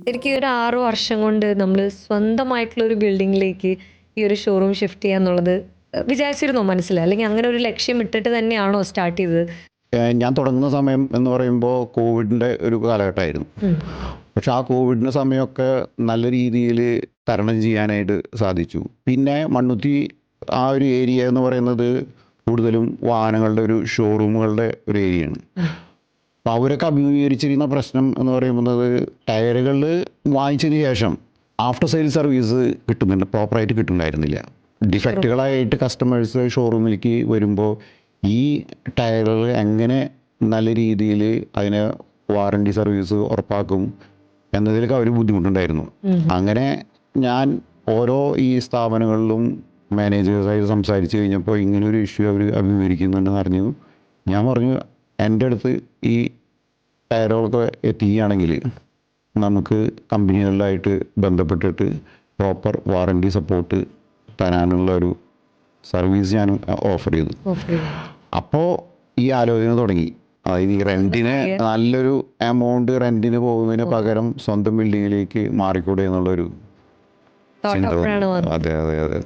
ശരിക്കും ഒരു 6 വർഷം കൊണ്ട് നമ്മൾ സ്വന്തമായിട്ടുള്ള ഒരു ബിൽഡിങ്ങിലേക്ക് ഈ ഒരു ഷോറൂം ഷിഫ്റ്റ് ചെയ്യാന്നുള്ളത് വിചാരിച്ചിരുന്നോ മനസ്സിൽ? അല്ലെങ്കിൽ അങ്ങനെ ഒരു ലക്ഷ്യം ഇട്ടിട്ട് തന്നെയാണോ സ്റ്റാർട്ട് ചെയ്തത്? ഞാൻ തുടങ്ങുന്ന സമയം എന്ന് പറയുമ്പോൾ കോവിഡിൻ്റെ ഒരു കാലഘട്ടമായിരുന്നു. ഉം. പക്ഷെ ആ കോവിഡിൻ്റെ സമയമൊക്കെ നല്ല രീതിയിൽ തരണം ചെയ്യാനായിട്ട് സാധിച്ചു. പിന്നെ മണ്ണുത്തി ആ ഒരു ഏരിയ എന്ന് പറയുന്നത് കൂടുതലും വാഹനങ്ങളുടെ ഒരു ഷോറൂമുകളുടെ ഒരു ഏരിയയാണ്. അപ്പോൾ അവരൊക്കെ അഭിമുഖീകരിച്ചിരുന്ന പ്രശ്നം എന്ന് പറയുന്നത് ടയറുകൾ വാങ്ങിച്ചതിന് ശേഷം ആഫ്റ്റർ സെയിൽ സർവീസ് പ്രോപ്പറായിട്ട് കിട്ടുന്നുണ്ടായിരുന്നില്ല. ഡിഫക്റ്റുകളായിട്ട് കസ്റ്റമേഴ്സ് ഷോറൂമിലേക്ക് വരുമ്പോൾ ഈ ടയറുകൾ എങ്ങനെ നല്ല രീതിയിൽ അതിനെ വാറണ്ടി സർവീസ് ഉറപ്പാക്കും എന്നതിലൊക്കെ അവർ ബുദ്ധിമുട്ടുണ്ടായിരുന്നു. അങ്ങനെ ഞാൻ ഓരോ ഈ സ്ഥാപനങ്ങളിലും മാനേജേഴ്സായിട്ട് സംസാരിച്ച് കഴിഞ്ഞപ്പോൾ ഇങ്ങനൊരു ഇഷ്യൂ അവർ അഭിമുഖീകരിക്കുന്നുണ്ടെന്ന് അറിഞ്ഞു. ഞാൻ പറഞ്ഞു, എൻ്റെ അടുത്ത് ഈ ടയറുകളൊക്കെ എത്തിക്കുകയാണെങ്കിൽ നമുക്ക് കമ്പനികളിലായിട്ട് ബന്ധപ്പെട്ടിട്ട് പ്രോപ്പർ വാറണ്ടി സപ്പോർട്ട് തരാനുള്ള ഒരു സർവീസ് ഞാൻ ഓഫർ ചെയ്തു. അപ്പോൾ ഈ ആലോചന തുടങ്ങി. അതായത് ഈ റെൻറ്റിന് നല്ലൊരു എമൗണ്ട് റെൻറ്റിന് പോകുന്നതിന് പകരം സ്വന്തം ബിൽഡിങ്ങിലേക്ക് മാറിക്കൂടെ എന്നുള്ളൊരു ചിന്ത. അതെ അതെ അതെ.